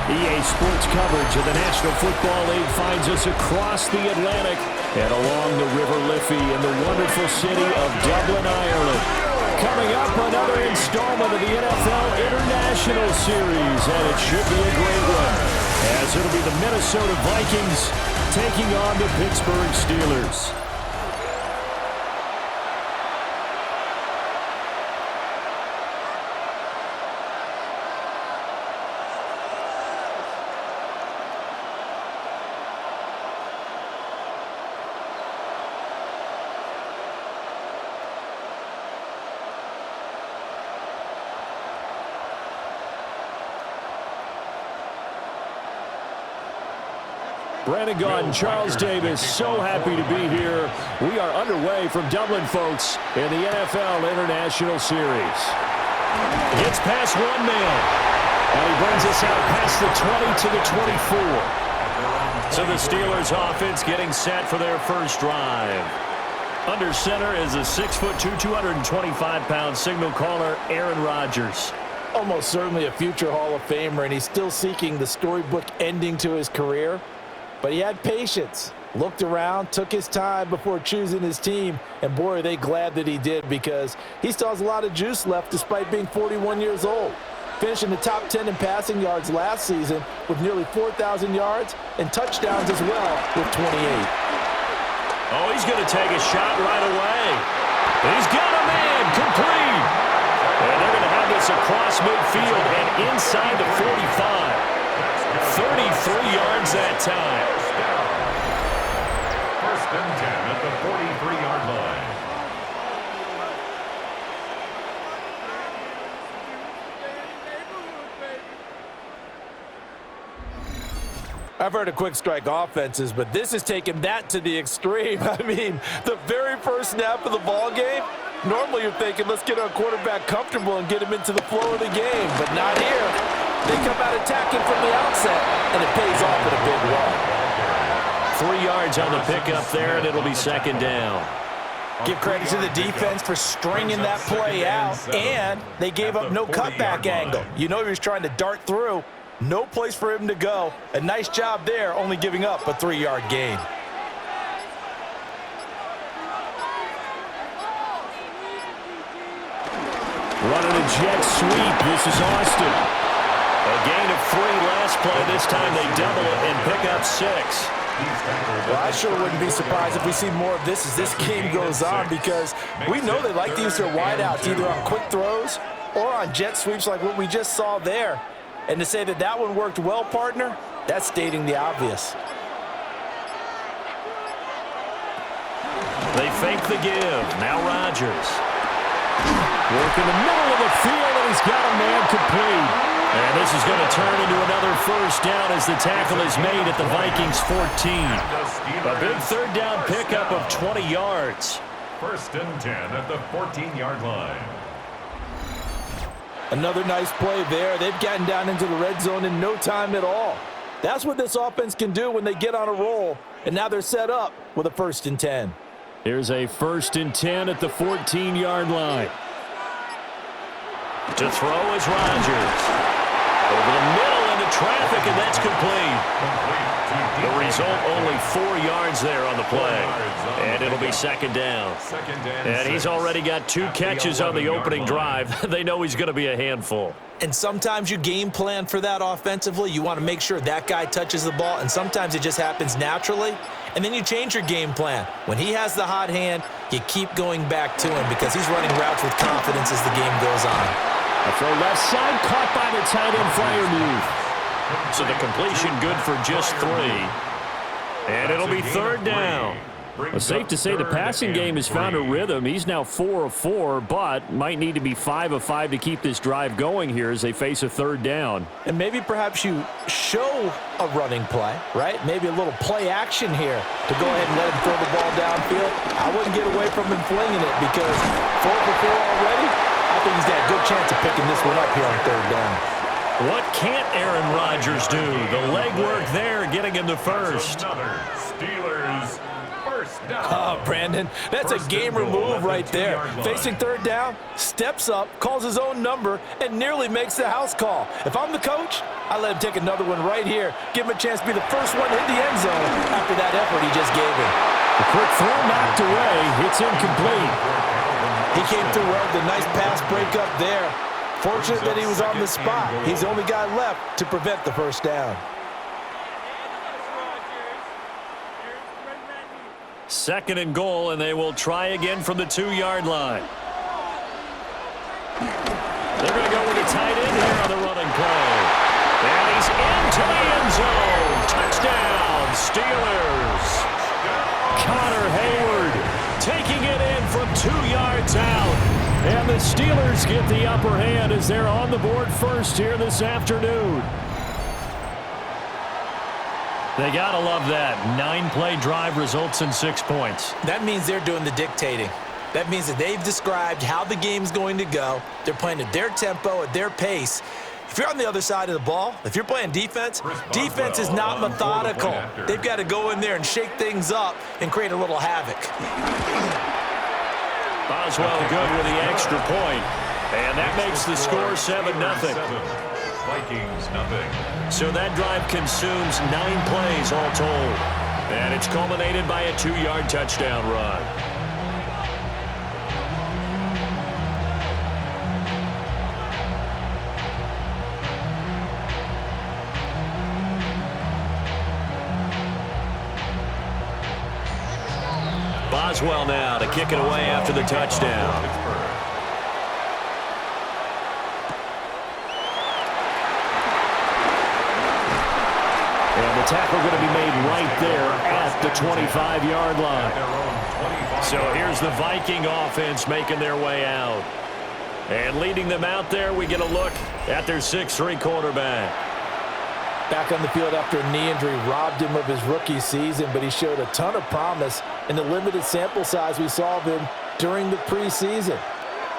EA Sports coverage of the National Football League finds us across the Atlantic and along the River Liffey in the wonderful city of Dublin, Ireland. Coming up, another installment of the NFL International Series, and it should be a great one, as it'll be the Minnesota Vikings taking on the Pittsburgh Steelers. Brandon Gaudin, Charles Davis, so happy to be here. We are underway from Dublin, folks, in the NFL International Series. Gets past one man, and he brings us out past the 20 to the 24. So the Steelers offense getting set for their first drive. Under center is a 6'2", 225-pound signal caller, Aaron Rodgers. Almost certainly a future Hall of Famer, and he's still seeking the storybook ending to his career. But he had patience, looked around, took his time before choosing his team, and boy, are they glad that he did, because he still has a lot of juice left despite being 41 years old. Finishing the top 10 in passing yards last season with nearly 4,000 yards and touchdowns as well with 28. Oh, he's going to take a shot right away. He's got a man, complete. And they're going to have this across midfield and inside the 45. 33 yards that time. First and 10 at the 43-yard line. I've heard of quick strike offenses, but this is taking that to the extreme. I mean, the very first snap of the ball game, normally you're thinking, let's get our quarterback comfortable and get him into the flow of the game, but not here. They come out attacking from the outset, and it pays off in a big way. 3 yards on the pickup there, and it'll be second down. Give credit to the defense for stringing that play out, and they gave up no cutback angle. You know he was trying to dart through. No place for him to go. A nice job there, only giving up a 3-yard gain. Running a jet sweep. This is Austin. A gain of 3 last play. This time they double it and pick up 6. Well, I sure wouldn't be surprised if we see more of this as this game goes on, because we know they like to use their wideouts either on quick throws or on jet sweeps like what we just saw there. And to say that that one worked well, partner, that's stating the obvious. They fake the give. Now Rodgers. Work in the middle of the field, and he's got a man complete. And this is going to turn into another first down as the tackle is made at the Vikings 14. A big third down pickup of 20 yards. First and 10 at the 14-yard line. Another nice play there. They've gotten down into the red zone in no time at all. That's what this offense can do when they get on a roll. And now they're set up with a first and 10. Here's a first and 10 at the 14-yard line. To throw is Rodgers. Over the middle into traffic, and that's complete. The result, only 4 yards there on the play. And it'll be second down. And he's already got 2 catches on the opening drive. They know he's going to be a handful. And sometimes you game plan for that offensively. You want to make sure that guy touches the ball, and sometimes it just happens naturally. And then you change your game plan. When he has the hot hand, you keep going back to him because he's running routes with confidence as the game goes on. A throw left side, caught by the tight end flyer move. So the completion good for just 3. And it'll be third down. Well, safe to say the passing game has found a rhythm. He's now 4 of 4, but might need to be 5 of 5 to keep this drive going here as they face a third down. And maybe perhaps you show a running play, right? Maybe a little play action here to go ahead and let him throw the ball downfield. I wouldn't get away from him flinging it because 4 for 4 already, I think he's got a good chance of picking this one up here on third down. What can't Aaron Rodgers do? The legwork there getting him to first. Steelers First down. Oh, Brandon, that's a gamer move right there. Facing third down, steps up, calls his own number, and nearly makes the house call. If I'm the coach, I let him take another one right here. Give him a chance to be the first one in the end zone after that effort he just gave him. A quick throw knocked away. It's incomplete. He came through well with a nice pass breakup there. Fortunate that he was on the spot. He's the only guy left to prevent the first down. Second and goal, and they will try again from the 2-yard line. They're going to go with a tight end here on the running play. And he's into the end zone. Touchdown, Steelers. Connor Hayward taking it in from 2 yards out. And the Steelers get the upper hand as they're on the board first here this afternoon. They got to love that. 9-play drive results in 6 points. That means they're doing the dictating. That means that they've described how the game's going to go. They're playing at their tempo, at their pace. If you're on the other side of the ball, if you're playing defense, defense is not methodical. They've got to go in there and shake things up and create a little havoc. Boswell good with the extra point. And that makes the score 7-0. Vikings nothing. So that drive consumes 9 plays all told. And it's culminated by a 2-yard touchdown run. Boswell now to kick it away after the touchdown. And the tackle going to be made right there at the 25-yard line. So here's the Viking offense making their way out. And leading them out there, we get a look at their 6'3" quarterback. Back on the field after a knee injury robbed him of his rookie season, but he showed a ton of promise in the limited sample size we saw of him during the preseason.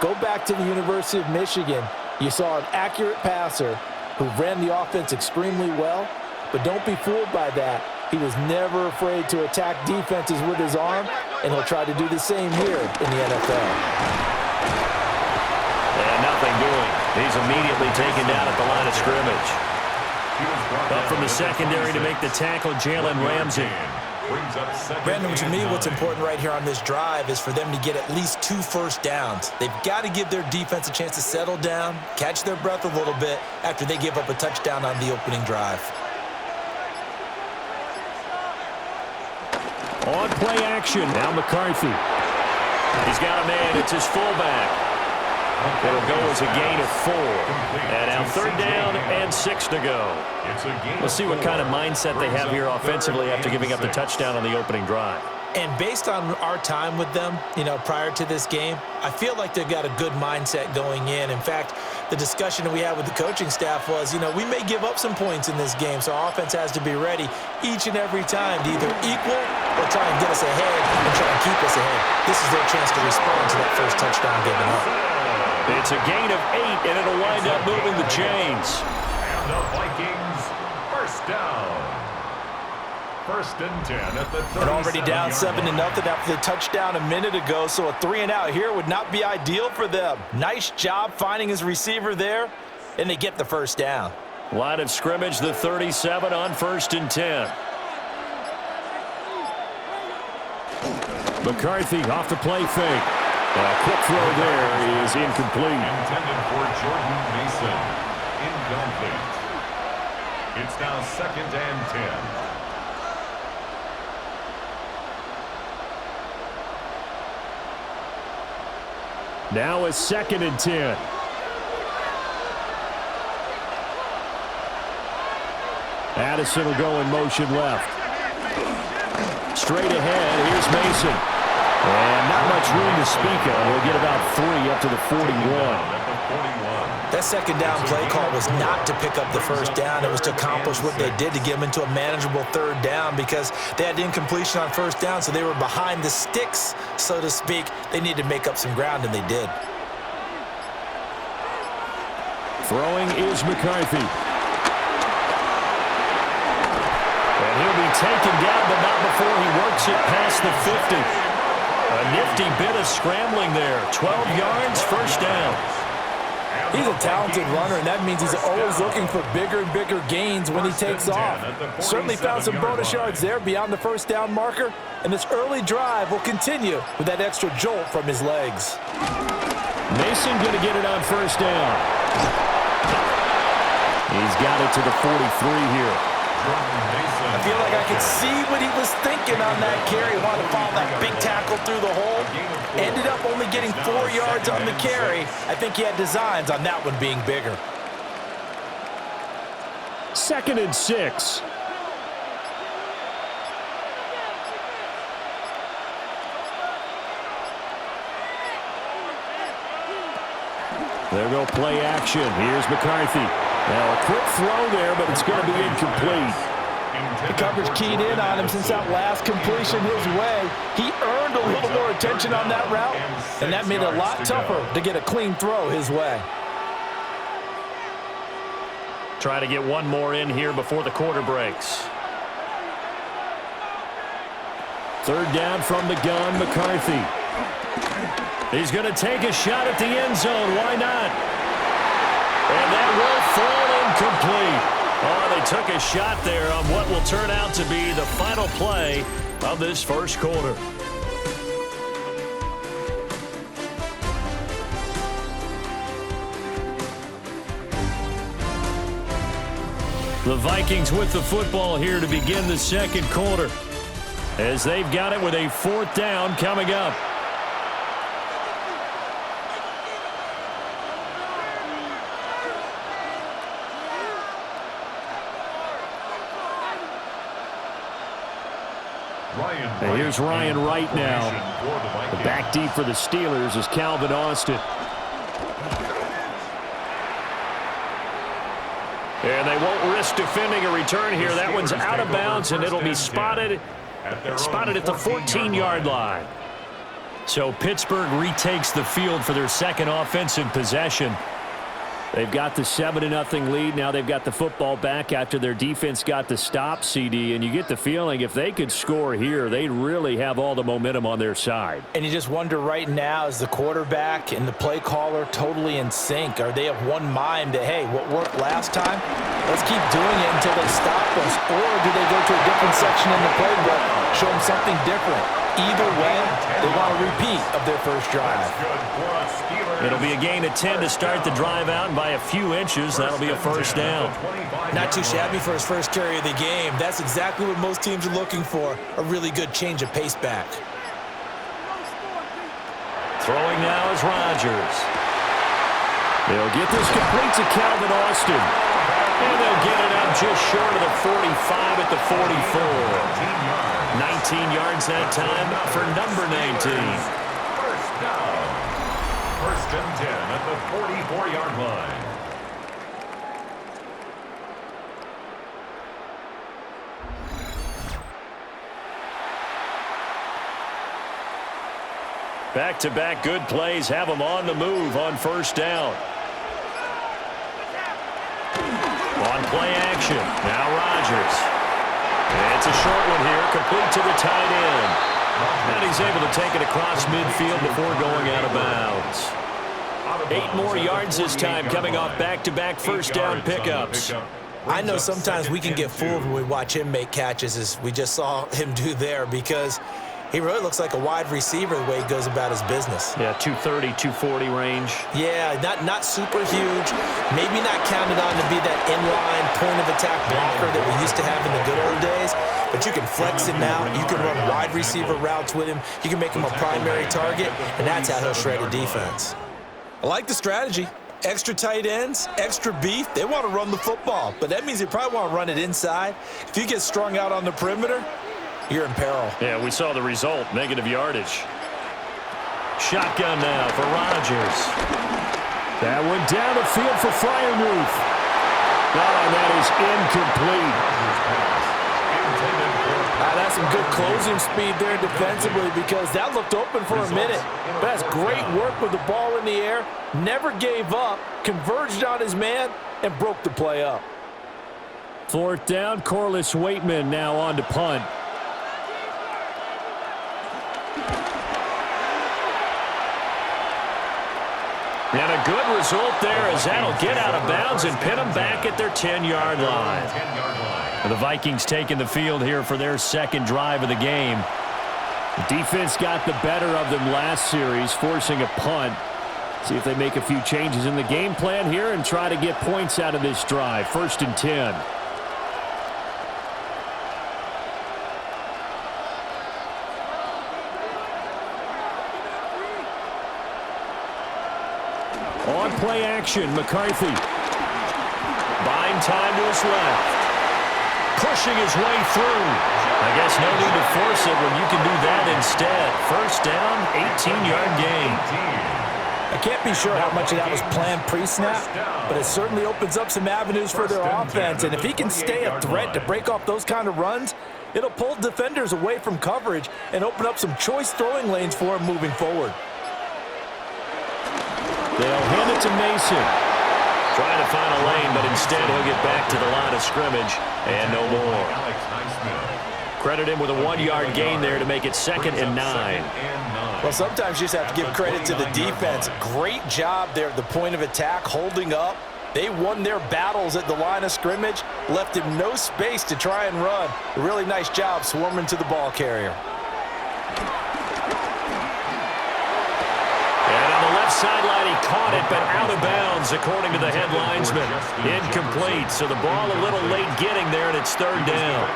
Go back to the University of Michigan. You saw an accurate passer who ran the offense extremely well, but don't be fooled by that. He was never afraid to attack defenses with his arm, and he'll try to do the same here in the NFL. And nothing doing. He's immediately taken down at the line of scrimmage. Up from the secondary to make the tackle, Jalen Ramsey. Brandon, to me, what's important right here on this drive is for them to get at least 2 first downs. They've got to give their defense a chance to settle down, catch their breath a little bit after they give up a touchdown on the opening drive. On play action, now McCarthy. He's got a man, it's his fullback. It'll go as a gain of 4. And now 3rd down and 6 to go. Let's see what kind of mindset they have here offensively after giving up the touchdown on the opening drive. And based on our time with them, prior to this game, I feel like they've got a good mindset going in. In fact, the discussion that we had with the coaching staff was, we may give up some points in this game, so our offense has to be ready each and every time to either equal or try and get us ahead and try and keep us ahead. This is their chance to respond to that first touchdown given up. It's a gain of 8, and it'll wind up moving the chains. And the Vikings, first down. 1st and 10 at the 37. And already down 7-0 after the touchdown a minute ago, so a 3-and-out here would not be ideal for them. Nice job finding his receiver there, and they get the first down. Line of scrimmage, the 37 on 1st and 10. McCarthy off the play fake. A quick throw there is incomplete. Intended for Jordan Mason. Incomplete. It's now 2nd and 10. Now a 2nd and 10. Addison will go in motion left. Straight ahead, here's Mason. And not much room to speak of. We'll get about 3 up to the 41. That 2nd down play call was not to pick up the first down. It was to accomplish what they did to get them into a manageable 3rd down because they had incompletion on 1st down, so they were behind the sticks, so to speak. They needed to make up some ground, and they did. Throwing is McCarthy. And he'll be taken down, but not before he works it past the 50. A nifty bit of scrambling there. 12 yards, first down. He's a talented runner, and that means he's always looking for bigger and bigger gains when he takes off. Certainly found some bonus yards there beyond the first down marker, and this early drive will continue with that extra jolt from his legs. Mason going to get it on first down. He's got it to the 43 here. I feel like I could see what he was thinking on that carry. Wanted to follow that big tackle through the hole. Ended up only getting 4 yards on the carry. I think he had designs on that one being bigger. 2nd and 6. There go play action. Here's McCarthy. Now a quick throw there, but it's going to be incomplete. The coverage keyed in on him since that last completion his way. He earned a little more attention on that route, and that made it a lot tougher to get a clean throw his way. Try to get one more in here before the quarter breaks. 3rd down from the gun, McCarthy. He's going to take a shot at the end zone. Why not? And that will fall incomplete. Oh, they took a shot there on what will turn out to be the final play of this first quarter. The Vikings with the football here to begin the second quarter, as they've got it with a 4th down coming up. And here's Ryan Wright now. The back deep for the Steelers is Calvin Austin. And they won't risk defending a return here. That one's out of bounds, and it'll be spotted at the 14-yard line. So Pittsburgh retakes the field for their second offensive possession. They've got the 7-0 lead. Now they've got the football back after their defense got the stop, CD. And you get the feeling if they could score here, they'd really have all the momentum on their side. And you just wonder right now, is the quarterback and the play caller totally in sync? Are they of one mind that, hey, what worked last time, let's keep doing it until they stop us? Or do they go to a different section in the playbook, show them something different? Either way, they want a repeat of their first drive. It'll be a gain of 10 to start the drive out, and by a few inches, that'll be a first down. Not too shabby for his first carry of the game. That's exactly what most teams are looking for, a really good change of pace back. Throwing now is Rodgers. They'll get this complete to Calvin Austin. And they'll get it up just short of the 45 at the 44. 19 yards that time for number 19. First down. 1st and 10 at the 44-yard line. Back-to-back good plays have them on the move on first down. On play action. Now Rodgers. It's a short one here, complete to the tight end. And he's able to take it across midfield before going out of bounds. 8 more yards this time, coming off back-to-back first down pickups. I know sometimes we can get fooled when we watch him make catches, as we just saw him do there, because he really looks like a wide receiver the way he goes about his business. Yeah, 230, 240 range. Yeah, not super huge. Maybe not counted on to be that inline point-of-attack blocker that we used to have in the good old days. But you can flex him out. You can run wide receiver routes with him. You can make him a primary target, and that's how he'll shred a defense. I like the strategy. Extra tight ends, extra beef. They want to run the football, but that means they probably want to run it inside. If you get strung out on the perimeter, you're in peril. Yeah, we saw the result, negative yardage. Shotgun now for Rodgers. That went down the field for Freiermuth. Oh, and that is incomplete. That's some good closing speed there defensively, because that looked open for a minute. But that's great work with the ball in the air. Never gave up, converged on his man, and broke the play up. Fourth down, Corliss Waitman now on to punt. And a good result there as that'll get out of bounds and pin them back at their 10-yard line. The Vikings taking the field here for their second drive of the game. The defense got the better of them last series, forcing a punt. See if they make a few changes in the game plan here and try to get points out of this drive. 1st and 10. On play action, McCarthy. Buying time to his left. Pushing his way through. I guess no need to force it when you can do that instead. 1st down, 18-yard gain. I can't be sure how much of that was planned pre-snap, but it certainly opens up some avenues for their offense. And if he can stay a threat to break off those kind of runs, it'll pull defenders away from coverage and open up some choice throwing lanes for him moving forward. They'll hand it to Mason. Trying to find a lane, but instead he'll get back to the line of scrimmage and no more. Credit him with a 1-yard gain there to make it 2nd and 9. Well, sometimes you just have to give credit to the defense. Great job there at the point of attack, holding up. They won their battles at the line of scrimmage, left him no space to try and run. A really nice job swarming to the ball carrier. Sideline, he caught it, but out of bounds, according to the head linesman. Incomplete, so the ball a little late getting there, and it's 3rd down.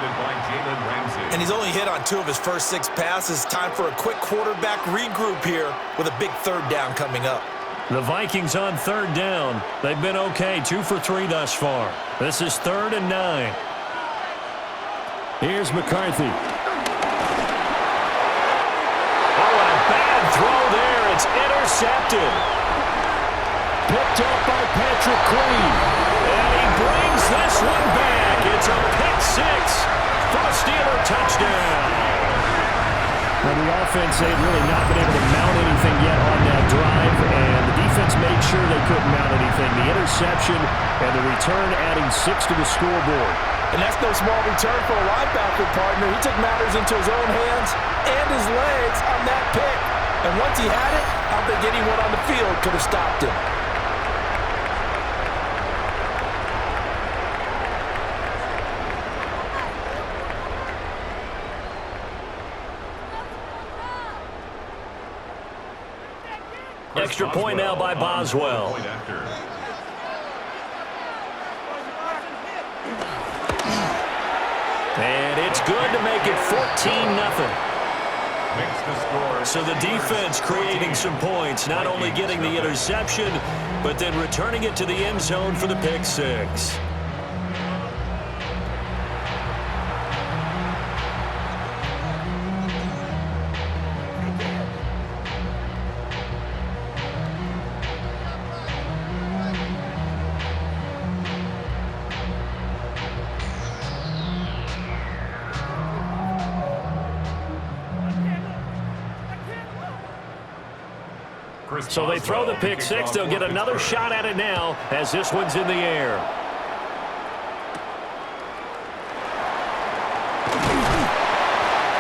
And he's only hit on 2 of his first 6 passes. Time for a quick quarterback regroup here with a big 3rd down coming up. The Vikings on 3rd down. They've been okay, 2 for 3 thus far. This is 3rd and 9. Here's McCarthy. Oh, and a bad throw there. It's intercepted. Picked up by Patrick Queen. And he brings this one back. It's a pick 6 for a Steeler touchdown. Well, the offense, they've really not been able to mount anything yet on that drive, and the defense made sure they couldn't mount anything. The interception and the return adding 6 to the scoreboard. And that's no small return for a linebacker partner. He took matters into his own hands and his legs on that pick. And once he had it, I don't think anyone on the field could have stopped him. Extra point now by Boswell. And it's good to make it 14-0. So the defense creating some points, not only getting the interception, but then returning it to the end zone for the pick 6. So they throw the pick 6. They'll get another shot at it now as this one's in the air.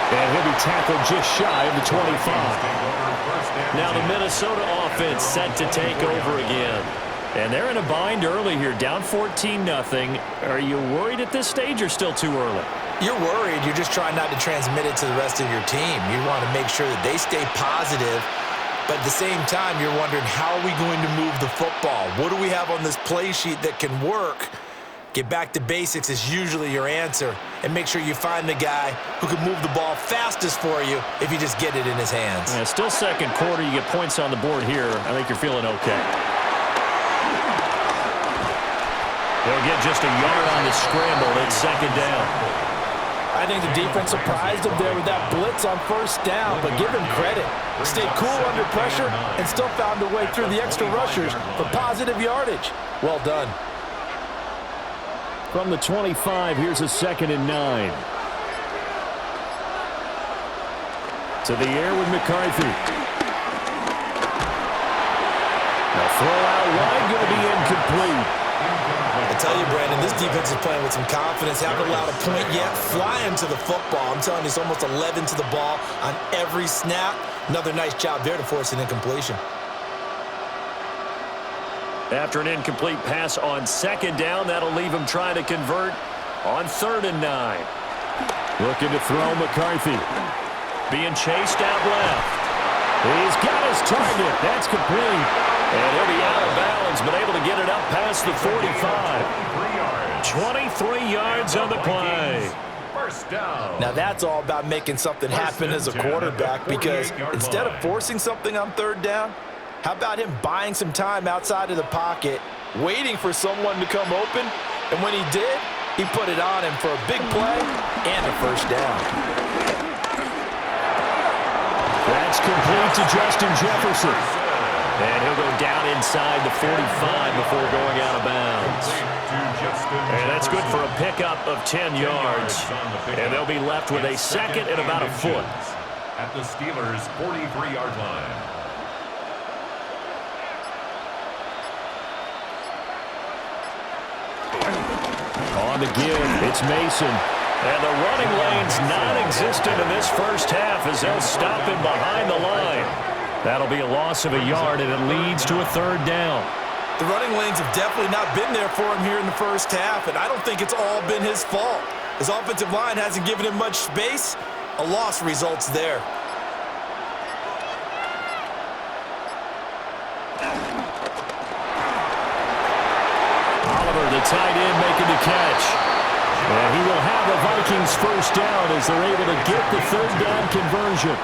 And he'll be tackled just shy of the 25. Now the Minnesota offense set to take over again. And they're in a bind early here, down 14-0. Are you worried at this stage or still too early? You're worried. You're just trying not to transmit it to the rest of your team. You want to make sure that they stay positive. But at the same time, you're wondering, how are we going to move the football? What do we have on this play sheet that can work? Get back to basics is usually your answer. And make sure you find the guy who can move the ball fastest for you if you just get it in his hands. Yeah, still second quarter. You get points on the board here. I think you're feeling okay. They'll get just a yard on the scramble. It's 2nd down. I think the defense surprised him there with that blitz on 1st down, but give him credit. Stayed cool under pressure and still found a way through the extra rushers for positive yardage. Well done. From the 25, here's a 2nd and 9. To the air with McCarthy. The throw out wide, going to be incomplete. I tell you, Brandon, this defense is playing with some confidence. Haven't allowed a point yet. Flying to the football. I'm telling you, it's almost 11 to the ball on every snap. Another nice job there to force an incompletion. After an incomplete pass on second down, that'll leave him trying to convert on 3rd and 9. Looking to throw McCarthy. Being chased out left. He's got his target. That's complete. And he'll be out of bounds, but able to get it up past the 45. 23 yards on the play. First down. Now that's all about making something happen as a quarterback, because instead of forcing something on 3rd down, how about him buying some time outside of the pocket, waiting for someone to come open, and when he did, he put it on him for a big play and a first down. That's complete to Justin Jefferson. And he'll go down inside the 45 before going out of bounds. And that's good for a pickup of 10 yards. And they'll be left with a second and about a foot. At the Steelers' 43-yard line. On the give, it's Mason. And the running lane's non-existent in this first half as they'll stop him behind the line. That'll be a loss of a yard, and it leads to a 3rd down. The running lanes have definitely not been there for him here in the first half, and I don't think it's all been his fault. His offensive line hasn't given him much space. A loss results there. Oliver, the tight end, making the catch. And he will have the Vikings first down as they're able to get the 3rd down conversion.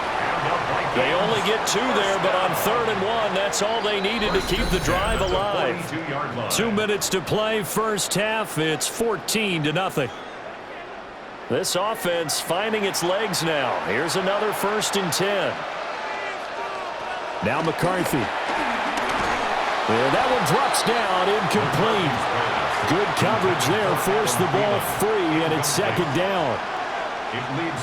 They only get 2 there, but on 3rd and 1, that's all they needed to keep the drive alive. 2 minutes to play, first half. It's 14-0. This offense finding its legs now. Here's another 1st and 10. Now McCarthy. And that one drops down, incomplete. Good coverage there, forced the ball free, and it's 2nd down.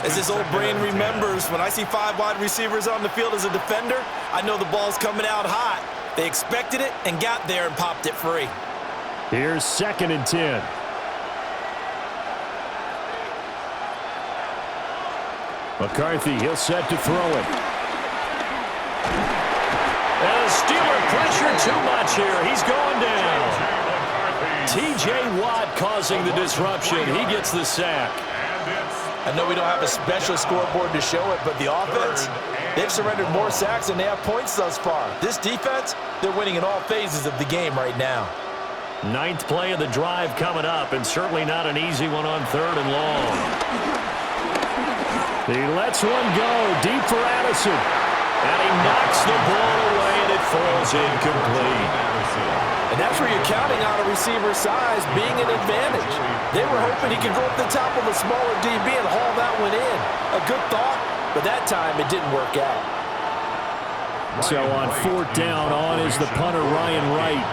As his old brain remembers, when I see 5 wide receivers on the field as a defender, I know the ball's coming out hot. They expected it and got there and popped it free. Here's 2nd and 10. McCarthy, he'll set to throw it. And the Steeler pressure too much here. He's going down. T.J. Watt causing the disruption. He gets the sack. I know we don't have a special scoreboard to show it, but the offense, they've surrendered more sacks than they have points thus far. This defense, they're winning in all phases of the game right now. 9th play of the drive coming up, and certainly not an easy one on 3rd and long. He lets one go deep for Addison. And he knocks the ball away, and it falls incomplete. And that's where you're counting on a receiver's size being an advantage. They were hoping he could go up the top of a smaller DB and haul that one in. A good thought, but that time it didn't work out. So on 4th down, on is the punter, Ryan Wright.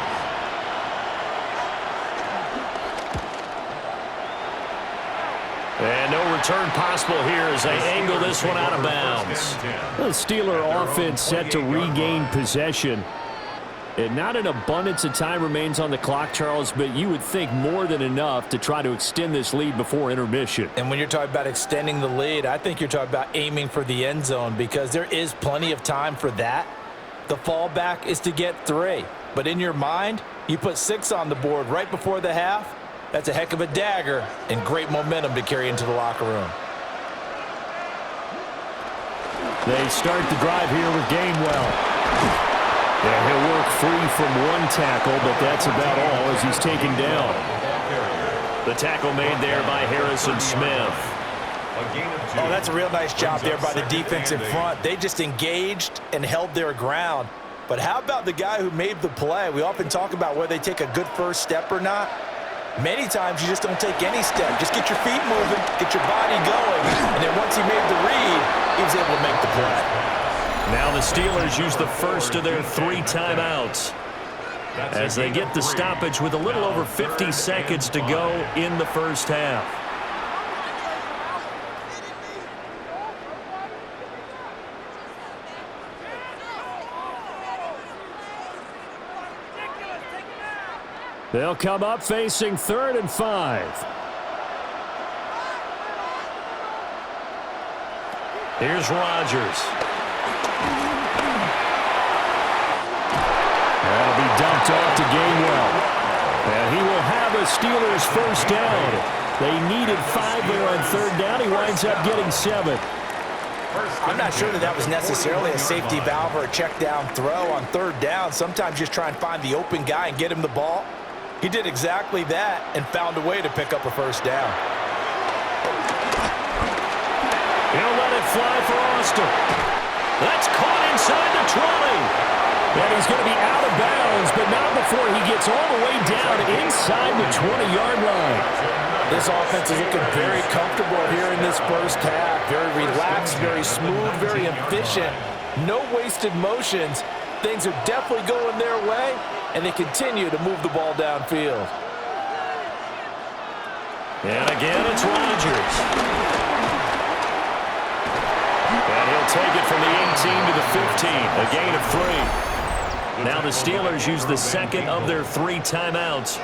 And no return possible here as they angle this one out of bounds. The Steeler offense set to regain possession. And not an abundance of time remains on the clock, Charles, but you would think more than enough to try to extend this lead before intermission. And when you're talking about extending the lead, I think you're talking about aiming for the end zone, because there is plenty of time for that. The fallback is to get 3. But in your mind, you put 6 on the board right before the half. That's a heck of a dagger and great momentum to carry into the locker room. They start the drive here with Gainwell. And he'll work free from one tackle, but that's about all as he's taken down. The tackle made there by Harrison Smith. Oh, that's a real nice job there by the defensive front. They just engaged and held their ground. But how about the guy who made the play? We often talk about whether they take a good first step or not. Many times you just don't take any step. Just get your feet moving, get your body going, and then once he made the read, he was able to make the play. Now the Steelers use the first of their 3 timeouts as they get the stoppage with a little over 50 seconds to go in the first half. They'll come up facing 3rd and 5. Here's Rodgers. That'll be dumped off to Gainwell. And he will have a Steelers first down. They needed 5 there on 3rd down. He winds up getting 7. I'm not sure that was necessarily a safety valve or a check down throw on 3rd down. Sometimes just try and find the open guy and get him the ball. He did exactly that and found a way to pick up a first down. He'll let it fly for Austin. That's caught inside the 20. And he's going to be out of bounds, but not before he gets all the way down inside the 20-yard line. This offense is looking very comfortable here in this first half. Very relaxed, very smooth, very efficient. No wasted motions. Things are definitely going their way, and they continue to move the ball downfield. And again, it's Rodgers. And he'll take it from the 18 to the 15, a gain of 3. Now the Steelers use the second of their 3 timeouts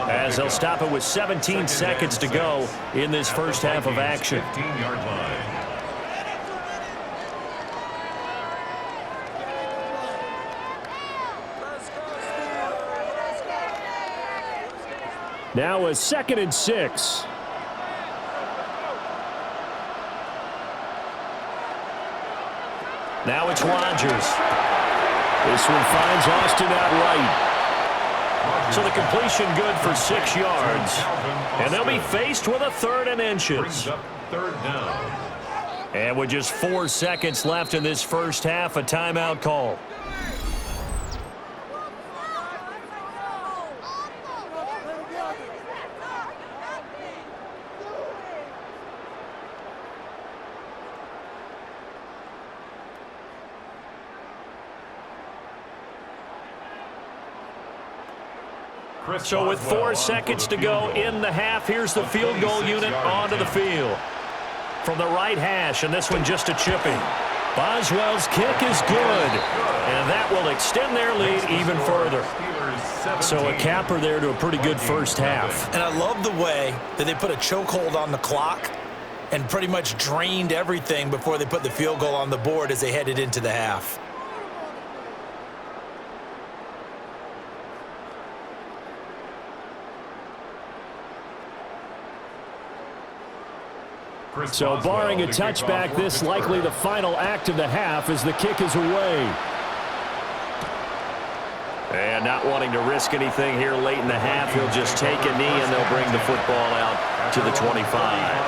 as they'll stop it with 17 seconds to go in this first half of action. Now a 2nd and 6. Now it's Rodgers. This one finds Austin out right. So the completion good for 6 yards. And they'll be faced with a 3rd and inches. And with just 4 seconds left in this first half, a timeout call. So with 4 seconds to go in the half, here's the field goal unit onto the field. From the right hash, and this one just a chipping. Boswell's kick is good, and that will extend their lead even further. So a capper there to a pretty good first half. And I love the way that they put a chokehold on the clock and pretty much drained everything before they put the field goal on the board as they headed into the half. So barring a touchback, this likely the final act of the half as the kick is away. And not wanting to risk anything here late in the half, he'll just take a knee and they'll bring the football out to the 25.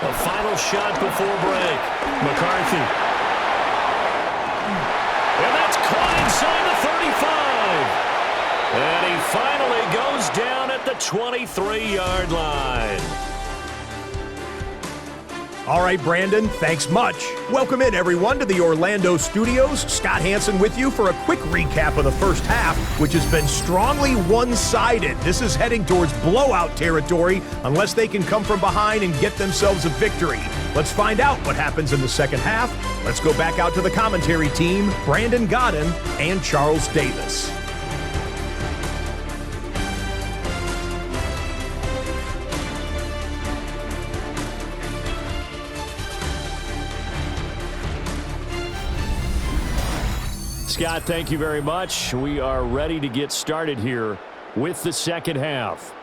A final shot before break. McCarthy. And that's caught inside the 35. And he finally goes down at the 23-yard line. All right, Brandon, thanks much. Welcome in, everyone, to the Orlando studios. Scott Hansen with you for a quick recap of the first half, which has been strongly one-sided. This is heading towards blowout territory unless they can come from behind and get themselves a victory. Let's find out what happens in the second half. Let's go back out to the commentary team, Brandon Godden and Charles Davis. Scott, thank you very much. We are ready to get started here with the second half.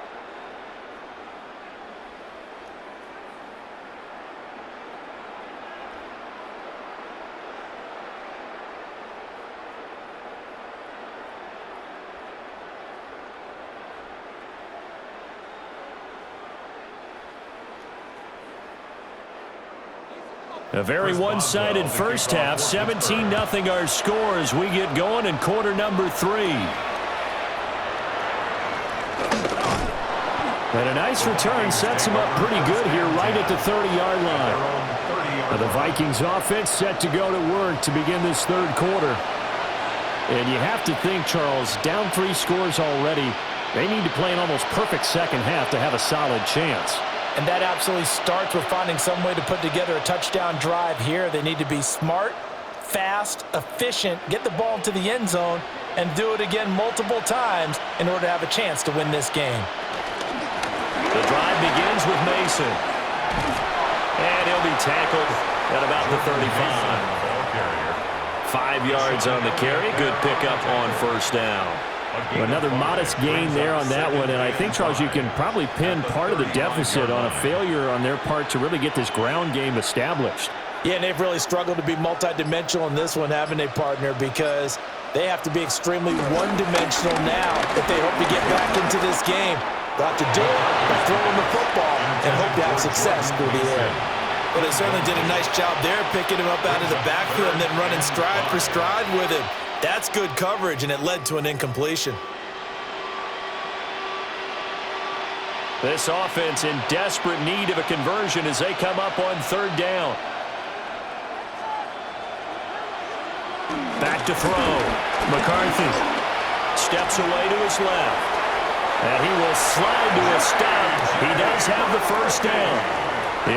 A very one-sided first half, 17-0 our score as we get going in quarter number 3. And a nice return sets him up pretty good here right at the 30-yard line. And the Vikings offense set to go to work to begin this third quarter. And you have to think, Charles, down 3 scores already. They need to play an almost perfect second half to have a solid chance. And that absolutely starts with finding some way to put together a touchdown drive here. They need to be smart, fast, efficient, get the ball into the end zone, and do it again multiple times in order to have a chance to win this game. The drive begins with Mason. And he'll be tackled at about the 35. 5 yards on the carry. Good pickup on first down. Another modest gain there on that one, and I think, Charles, you can probably pin part of the deficit on a failure on their part to really get this ground game established. Yeah, and they've really struggled to be multidimensional in this one, having a partner, because they have to be extremely one-dimensional now if they hope to get back into this game. They'll have to do it by throwing the football and hope to have success through the air. Well, they certainly did a nice job there, picking him up out of the backfield and then running stride for stride with him. That's good coverage, and it led to an incompletion. This offense in desperate need of a conversion as they come up on 3rd down. Back to throw. McCarthy steps away to his left. And he will slide to a stop. He does have the first down.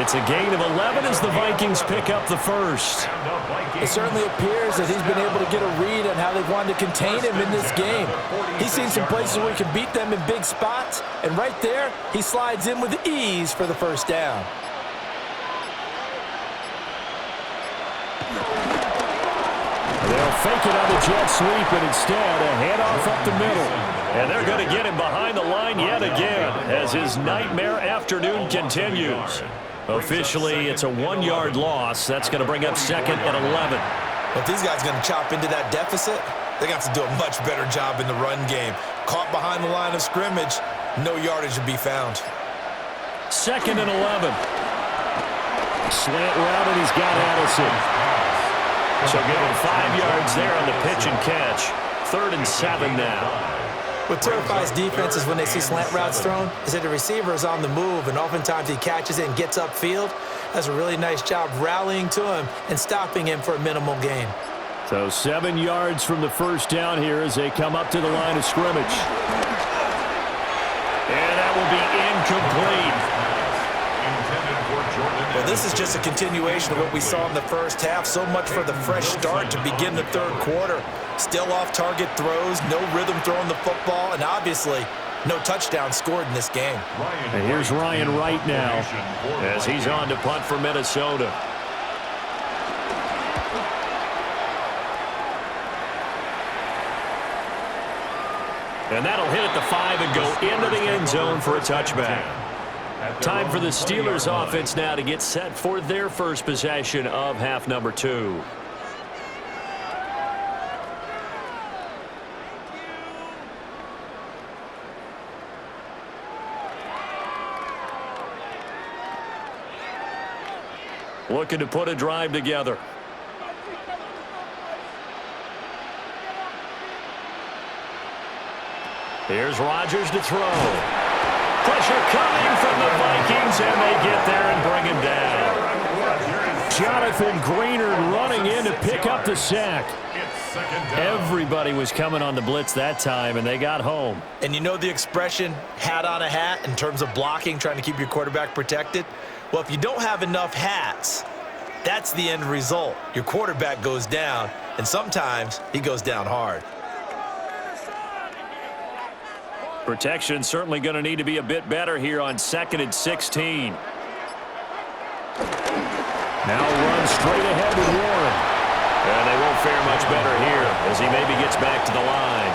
It's a gain of 11 as the Vikings pick up the first. It certainly appears that he's been able to get a read on how they've wanted to contain him in this game. He's seen some places where he can beat them in big spots, and right there, he slides in with ease for the first down. They'll fake it on the jet sweep, and instead a handoff up the middle. And they're going to get him behind the line yet again as his nightmare afternoon continues. Officially, it's a 1-yard loss. That's going to bring up 2nd and 11. But if these guys are going to chop into that deficit, they're going to have to do a much better job in the run game. Caught behind the line of scrimmage, no yardage to be found. 2nd and 11. Slant route, and he's got Addison. So give him 5 yards there on the pitch and catch. 3rd and 7 now. What terrifies defenses when they see slant routes thrown is that the receiver is on the move, and oftentimes he catches it and gets upfield. Does a really nice job rallying to him and stopping him for a minimal gain. So 7 yards from the first down here as they come up to the line of scrimmage. And that will be incomplete. Well, this is just a continuation of what we saw in the first half. So much for the fresh start to begin the 3rd quarter. Still off-target throws, no rhythm throwing the football, and obviously no touchdown scored in this game. And here's Ryan Wright now as he's on to punt for Minnesota. And that'll hit at the 5 and go into the end zone for a touchback. Time for the Steelers offense now to get set for their first possession of half number 2. Looking to put a drive together. Here's Rodgers to throw. Pressure coming from the Vikings, and they get there and bring him down. Jonathan Greenard running in to pick up the sack. Everybody was coming on the blitz that time, and they got home. And you know the expression, hat on a hat, in terms of blocking, trying to keep your quarterback protected? Well, if you don't have enough hats, that's the end result. Your quarterback goes down, and sometimes he goes down hard. Protection certainly going to need to be a bit better here on 2nd and 16. Now run straight ahead with Warren. And they won't fare much better here as he maybe gets back to the line.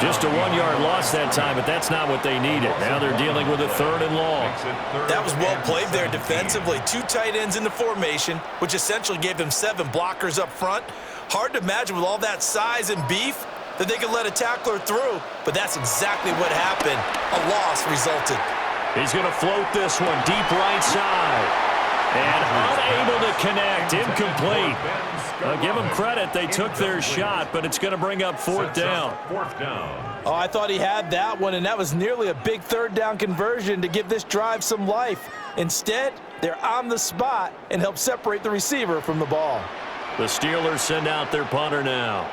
Just a 1-yard loss that time, but that's not what they needed. Now they're dealing with a 3rd and long. That was well played there defensively. 2 tight ends in the formation, which essentially gave them 7 blockers up front. Hard to imagine with all that size and beef that they could let a tackler through, but that's exactly what happened. A loss resulted. He's going to float this one deep right side. And unable to connect, incomplete. Give them credit, they took their shot, but it's going to bring up 4th down. Oh, I thought he had that one, and that was nearly a big 3rd down conversion to give this drive some life. Instead, they're on the spot and help separate the receiver from the ball. The Steelers send out their punter now.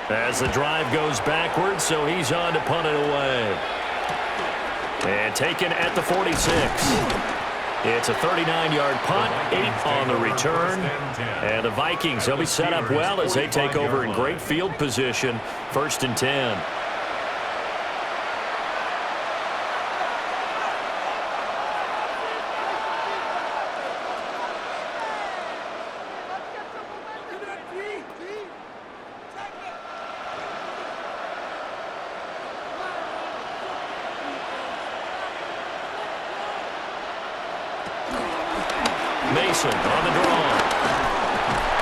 As the drive goes backwards, so he's on to punt it away. And taken at the 46. It's a 39-yard punt, 8 on the return. And the Vikings, they'll be set up well as they take over in great field position, 1st and 10. Mason on the draw.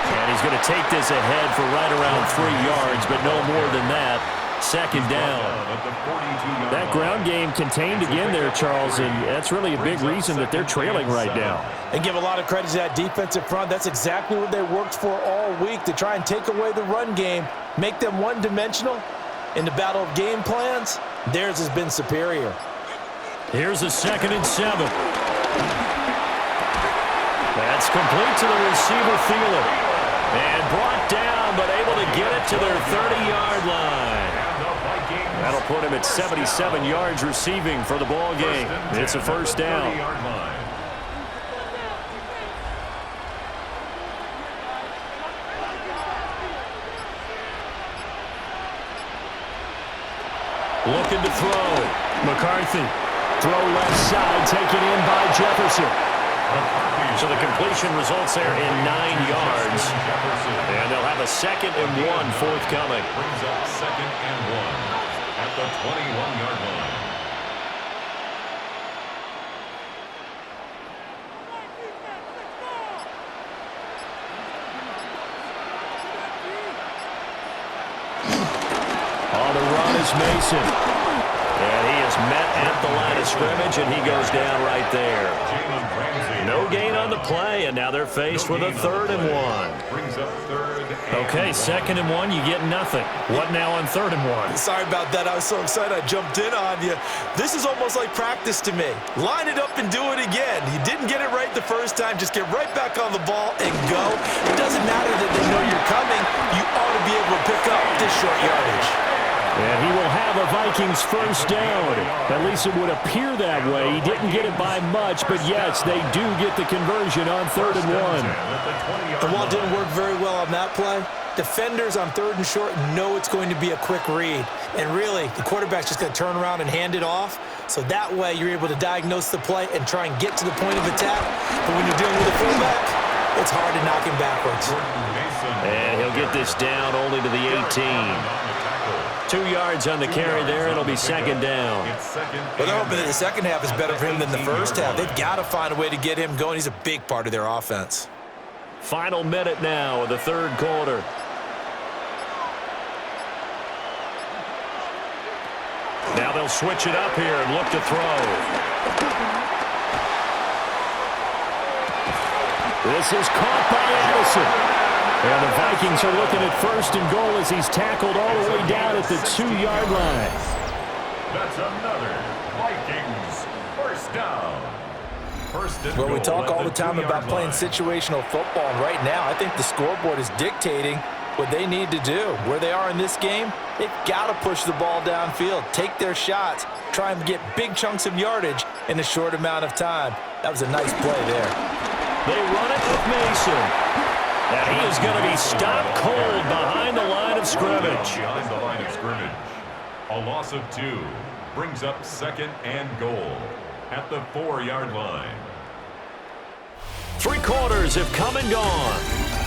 And he's going to take this ahead for right around 3 yards, but no more than that. 2nd down. That ground game contained again there, Charles, and that's really a big reason that they're trailing right now. And give a lot of credit to that defensive front. That's exactly what they worked for all week, to try and take away the run game, make them one-dimensional. In the battle of game plans, theirs has been superior. Here's a 2nd and 7. That's complete to the receiver, Thielen. And brought down, but able to get it to their 30-yard line. That'll put him at 77 yards receiving for the ball game. It's a 1st down. Looking to throw. McCarthy. Throw left side, taken in by Jefferson. So the completion results there in 9 yards. And they'll have a 2nd and 1 forthcoming. Brings up 2nd and 1 at the 21-yard line. On the run is Mason. And he is met at the line of scrimmage, and he goes down right there. No gain on the play, and now they're faced with a 3rd and 1. Brings up 3rd and Okay, 2nd and 1, you get nothing. What now on 3rd and 1? Sorry about that. I was so excited I jumped in on you. This is almost like practice to me. Line it up and do it again. You didn't get it right the first time. Just get right back on the ball and go. It doesn't matter that they know you're coming. You ought to be able to pick up this short yardage. And he will have a Vikings 1st down. At least it would appear that way. He didn't get it by much, but yes, they do get the conversion on 3rd and 1. And while it didn't work very well on that play, defenders on 3rd and short know it's going to be a quick read. And really, the quarterback's just going to turn around and hand it off. So that way, you're able to diagnose the play and try and get to the point of attack. But when you're dealing with a fullback, it's hard to knock him backwards. And he'll get this down only to the 18. 2 yards on the carry there. It'll be 2nd down. Well, they're hoping that the second half is better for him than the first half. They've got to find a way to get him going. He's a big part of their offense. Final minute now of the 3rd quarter. Now they'll switch it up here and look to throw. This is caught by Addison. And the Vikings are looking at 1st and goal as he's tackled all the way down at the 2-yard line. That's another Vikings 1st down. 1st and Well, we goal talk at all the the time 2-yard about playing line. situational football, and right now I think the scoreboard is dictating what they need to do. Where they are in this game, they've got to push the ball downfield, take their shots, try and get big chunks of yardage in a short amount of time. That was a nice play there. They run it with Mason. And he is going to be stopped cold behind the line of scrimmage. Behind the line of scrimmage. A loss of 2 brings up 2nd and goal at the 4-yard line. 3 quarters have come and gone.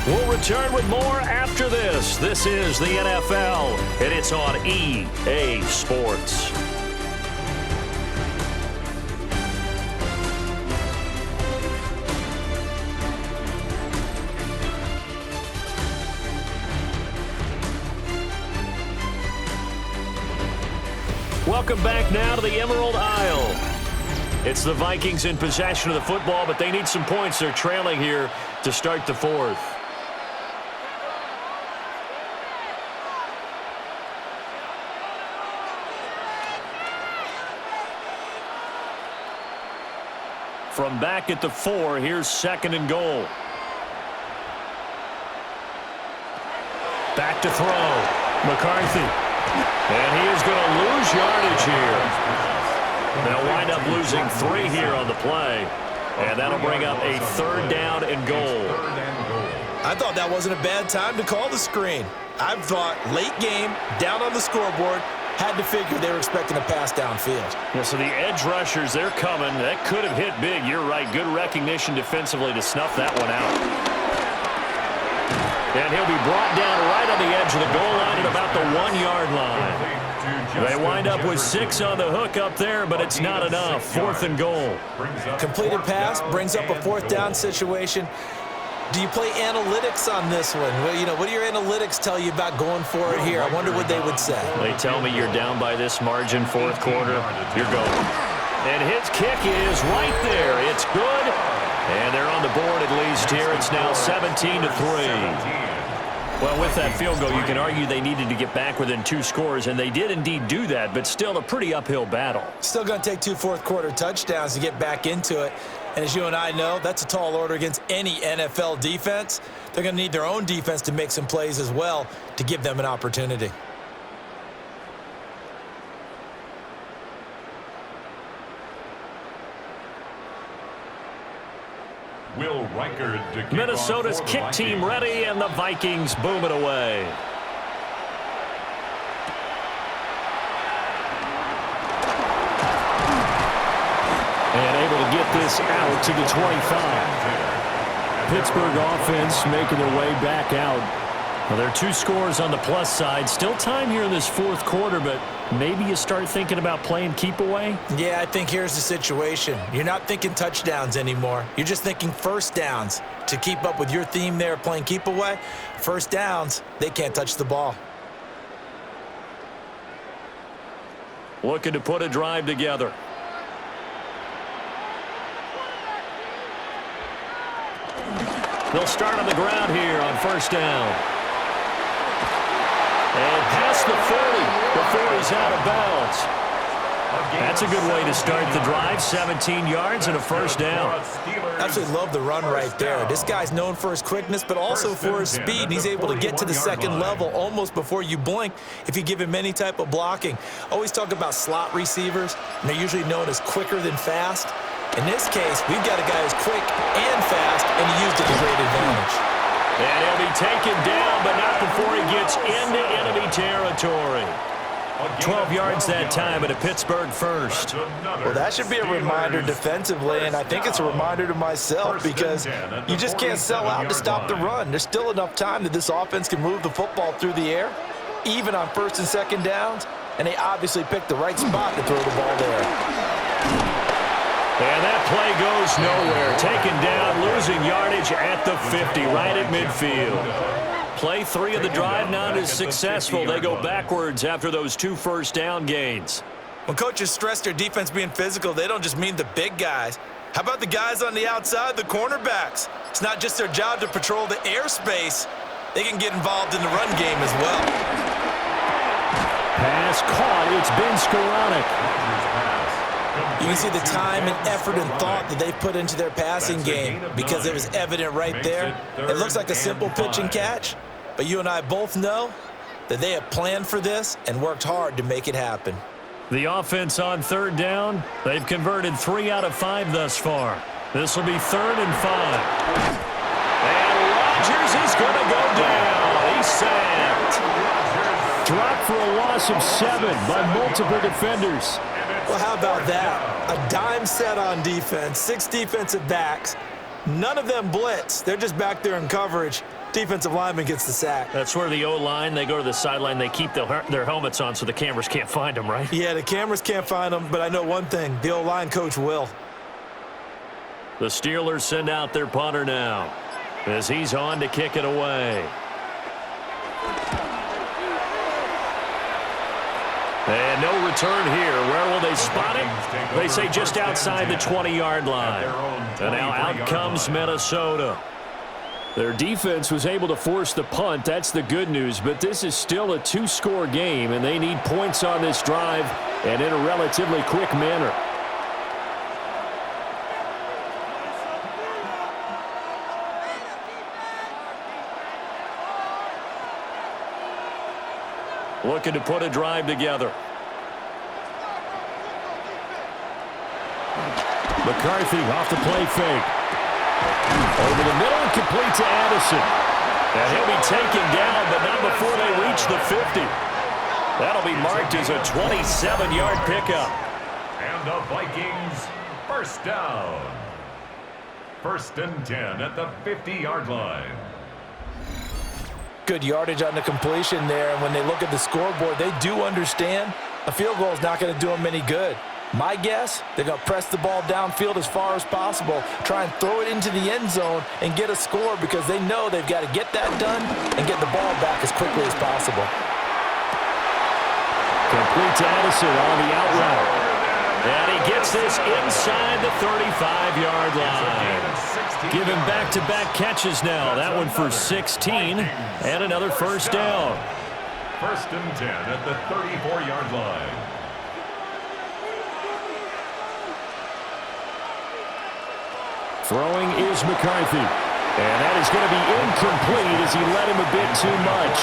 We'll return with more after this. This is the NFL, and it's on EA Sports. Welcome back now to the Emerald Isle. It's the Vikings in possession of the football, but they need some points. They're trailing here to start the 4th. From back at the 4, here's 2nd and goal. Back to throw. McCarthy. And he is going to lose yardage here. They'll wind up losing 3 here on the play. And that'll bring up a 3rd down and goal. I thought that wasn't a bad time to call the screen. I thought late game, down on the scoreboard, had to figure they were expecting a pass downfield. Yeah, so the edge rushers, they're coming. That could have hit big. You're right. Good recognition defensively to snuff that one out. And he'll be brought down right on the edge of the goal line at about the 1-yard line. They wind up with 6 on the hook up there, but it's not enough. 4th and goal. Completed pass brings up a 4th down situation. Do you play analytics on this one? Well, you know, what do your analytics tell you about going for it here? I wonder what they would say. They tell me you're down by this margin, 4th quarter, you're going. And his kick is right there. It's good. And they're on the board at least here. It's now 17-3. Well, with that field goal, you can argue they needed to get back within 2 scores, and they did indeed do that, but still a pretty uphill battle. Still going to take 2 fourth-quarter touchdowns to get back into it. And as you and I know, that's a tall order against any NFL defense. They're going to need their own defense to make some plays as well to give them an opportunity. Will Reichard to kick Minnesota's off for the kick team Vikings. ready, and the Vikings boom it away. And able to get this out to the 25. Pittsburgh offense making their way back out. Well, there are 2 scores on the plus side. Still time here in this 4th quarter, but maybe you start thinking about playing keep away? Yeah, I think here's the situation. You're not thinking touchdowns anymore. You're just thinking 1st downs. To keep up with your theme there, playing keep away, 1st downs, they can't touch the ball. Looking to put a drive together. They'll start on the ground here on 1st down. And past the 40 before he's out of bounds. That's a good way to start the drive. 17 yards and a 1st down. Absolutely love the run right there. This guy's known for his quickness, but also for his speed. And he's able to get to the 2nd level almost before you blink if you give him any type of blocking. Always talk about slot receivers, and they're usually known as quicker than fast. In this case, we've got a guy who's quick and fast, and he used it to great advantage. And he'll be taken down, but not before he gets into enemy territory. 12 yards that time at a Pittsburgh 1st. Well, that should be a reminder defensively, and I think it's a reminder to myself because you just can't sell out to stop the run. There's still enough time that this offense can move the football through the air, even on 1st and 2nd downs, and they obviously picked the right spot to throw the ball there. And that play goes nowhere. Taken down, losing yardage at the 50, right at midfield. Play 3 of the drive not as successful. They go backwards after those 2 1st down gains. When coaches stress their defense being physical, they don't just mean the big guys. How about the guys on the outside, the cornerbacks? It's not just their job to patrol the airspace. They can get involved in the run game as well. Pass caught. It's Ben Skoranek. You can see the time and effort and thought that they've put into their passing game because it was evident right there. It looks like a simple pitch and catch, but you and I both know that they have planned for this and worked hard to make it happen. The offense on 3rd down, they've converted 3 out of 5 thus far. This will be 3rd and 5. And Rodgers is going to go down. He's sacked. Dropped for a loss of 7 by multiple defenders. Well, how about that? A dime set on defense, 6 defensive backs. None of them blitz. They're just back there in coverage. Defensive lineman gets the sack. That's where the O-line, they go to the sideline, they keep their helmets on so the cameras can't find them, right? Yeah, the cameras can't find them, but I know one thing. The O-line coach will. The Steelers send out their punter now as he's on to kick it away. And no return here. Where will they spot it? They say just outside the 20-yard line. And now out comes Minnesota. Their defense was able to force the punt. That's the good news. But this is still a 2-score game, and they need points on this drive and in a relatively quick manner. Looking to put a drive together. McCarthy off the play fake. Over the middle and complete to Addison. And he'll be taken down, but not before they reach the 50. That'll be marked as a 27-yard pickup. And the Vikings first down. 1st and 10 at the 50-yard line. Good yardage on the completion there, and when they look at the scoreboard, they do understand a field goal is not going to do them any good. My guess, they're going to press the ball downfield as far as possible, try and throw it into the end zone and get a score because they know they've got to get that done and get the ball back as quickly as possible. Complete to Addison on the out route. And he gets this inside the 35-yard line. Giving back-to-back catches now. That one for 16 and another first down. 1st and 10 at the 34-yard line. Throwing is McCarthy. And that is going to be incomplete as he led him a bit too much.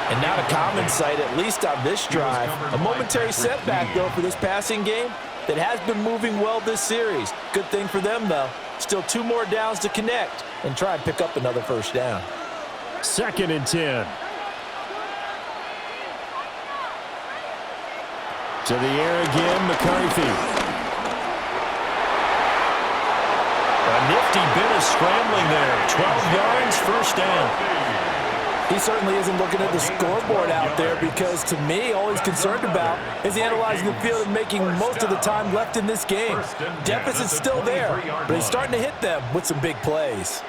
And not a common sight, at least on this drive. A momentary setback, though, for this passing game that has been moving well this series. Good thing for them, though. Still 2 more downs to connect and try and pick up another first down. 2nd and 10. To the air again, McCarthy. A nifty bit of scrambling there. 12 yards, first down. He certainly isn't looking at the scoreboard out there because, to me, all he's concerned about is analyzing the field and making most of the time left in this game. Deficit's still there, but he's starting to hit them with some big plays.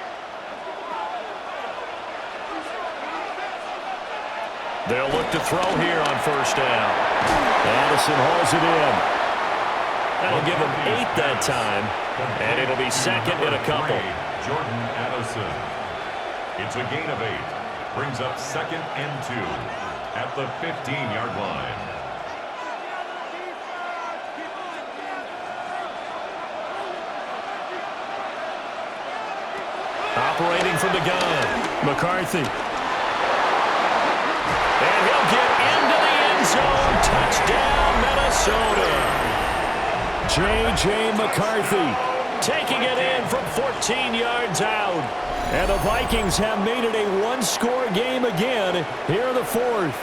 They'll look to throw here on first down. Addison hauls it in. That'll give him 8 that time, and it'll be 2nd and a couple. Jordan Addison. It's a gain of 8. Brings up 2nd and 2 at the 15-yard line. Operating from the gun, McCarthy. And he'll get into the end zone. Touchdown, Minnesota. J.J. McCarthy taking it in from 14 yards out. And the Vikings have made it a one-score game again here in the 4th.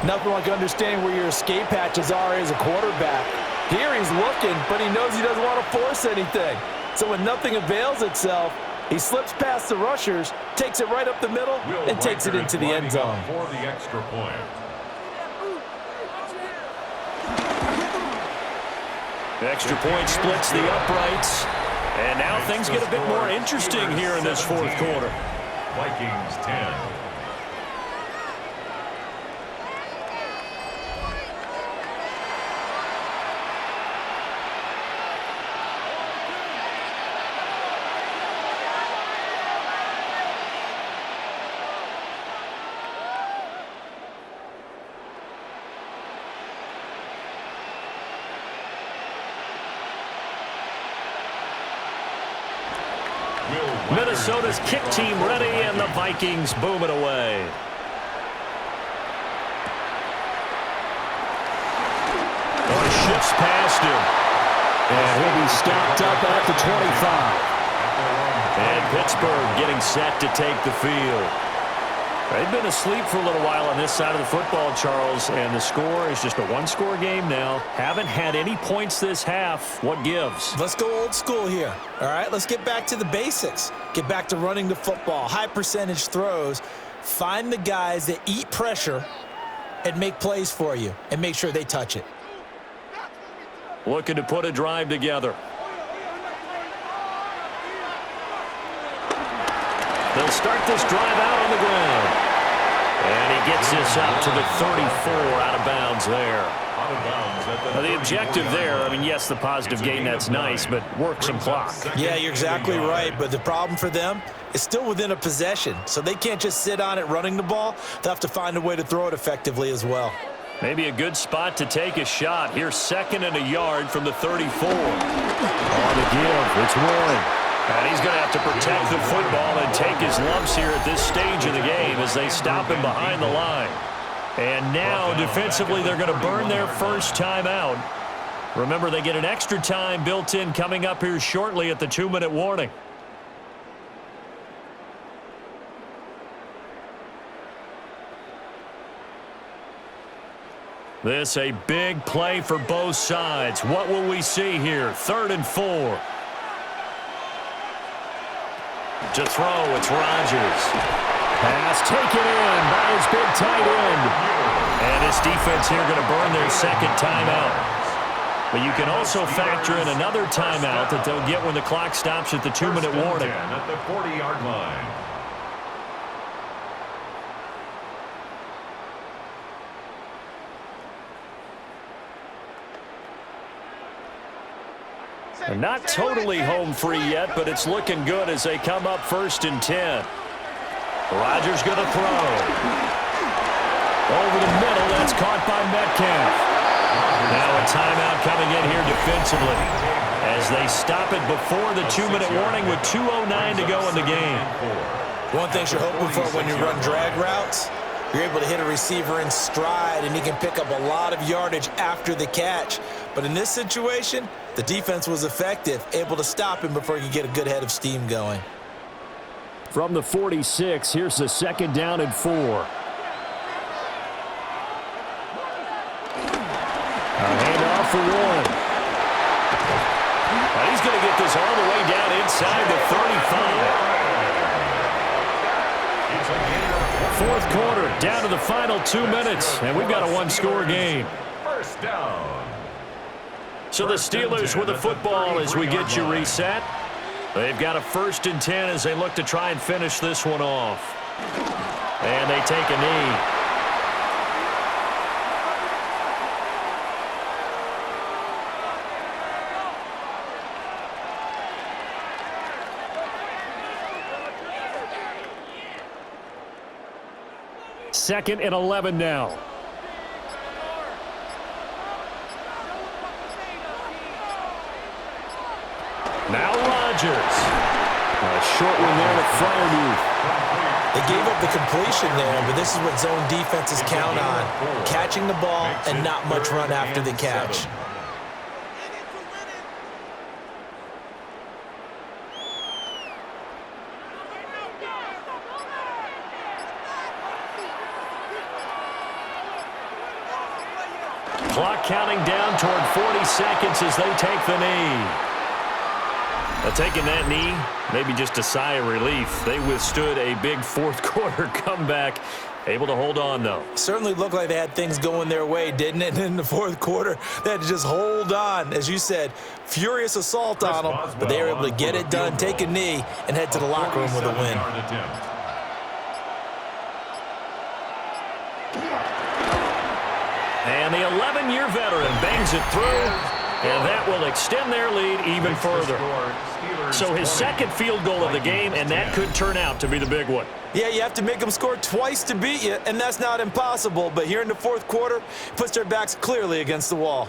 Nothing like understanding where your escape hatches are as a quarterback. Here he's looking, but he knows he doesn't want to force anything. So when nothing avails itself, he slips past the rushers, takes it right up the middle, and takes it into the end zone. For the extra point. The extra point splits the uprights. And now things get a bit more interesting here in this 4th quarter. Vikings 10. Minnesota's kick team ready, and the Vikings boom it away. Shifts past him. And he'll be stopped up at the 25. And Pittsburgh getting set to take the field. They've been asleep for a little while on this side of the football, Charles, and the score is just a one-score game now. Haven't had any points this half. What gives? Let's go old school here, all right? Let's get back to the basics. Get back to running the football, high-percentage throws. Find the guys that eat pressure and make plays for you and make sure they touch it. Looking to put a drive together. They'll start this drive out on the ground. And he gets this up to the 34 out of bounds there. Now, the objective there, I mean, yes, the positive gain, that's nice, but work some clock. Yeah, you're exactly right, but the problem for them is still within a possession, so they can't just sit on it running the ball. They'll have to find a way to throw it effectively as well. Maybe a good spot to take a shot. Here's 2nd and a yard from the 34. On the give, it's Warren. And he's going to have to protect the football and take his lumps here at this stage of the game as they stop him behind the line. And now, defensively, they're going to burn their first timeout. Remember, they get an extra time built in coming up here shortly at the 2-minute warning. This a big play for both sides. What will we see here? 3rd and 4. To throw, it's Rodgers. Pass taken in by his big tight end. And his defense here going to burn their second timeout. But you can also factor in another timeout that they'll get when the clock stops at the 2-minute warning. At the 40-yard line. They're not totally home free yet, but it's looking good as they come up 1st and 10. Rodgers going to throw. Over the middle, that's caught by Metcalf. Now a timeout coming in here defensively as they stop it before the 2-minute warning with 2:09 to go in the game. One thing you're hoping for when you run drag routes, you're able to hit a receiver in stride, and he can pick up a lot of yardage after the catch. But in this situation, the defense was effective, able to stop him before he could get a good head of steam going. From the 46, here's the 2nd down and 4. A handoff for Warren. Now he's going to get this all the way down inside the 35. 4th quarter, down to the final 2 minutes, and we've got a 1-score game. First down. So the Steelers with the football as we get you reset. They've got a 1st and 10 as they look to try and finish this one off. And they take a knee. Second and 11 now. Now Rodgers. A short one there to Freiermuth. They gave up the completion there, but this is what zone defenses count on. Catching the ball and not much run after the catch. Clock counting down toward 40 seconds as they take the knee. Now, taking that knee, maybe just a sigh of relief. They withstood a big 4th quarter comeback. Able to hold on, though. Certainly looked like they had things going their way, didn't it? In the 4th quarter, they had to just hold on. As you said, furious assault on them, but they were able to get it done, take a knee, and head to the locker room with a win. And the 11-year veteran bangs it through. And that will extend their lead even further. So his 2nd field goal of the game, and that could turn out to be the big one. Yeah, you have to make them score twice to beat you, and that's not impossible. But here in the 4th quarter, puts their backs clearly against the wall.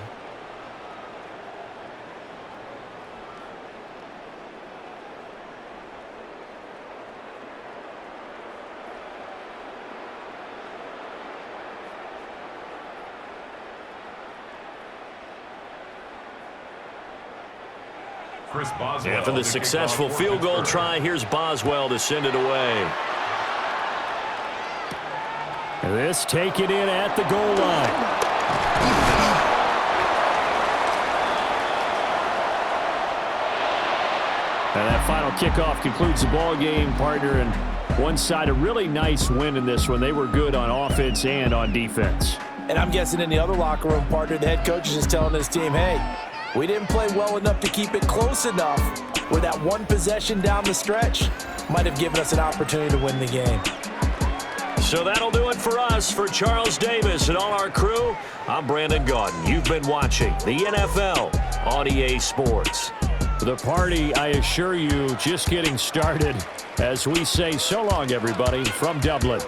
After the successful field goal try, here's Boswell to send it away. This take it in at the goal line. And that final kickoff concludes the ball game, partner. And one side, a really nice win in this one. They were good on offense and on defense. And I'm guessing in the other locker room, partner, the head coach is just telling his team, hey, we didn't play well enough to keep it close enough where that one possession down the stretch might have given us an opportunity to win the game. So that'll do it for us. For Charles Davis and all our crew, I'm Brandon Gaudin. You've been watching the NFL on EA Sports. The party, I assure you, just getting started as we say so long, everybody, from Dublin.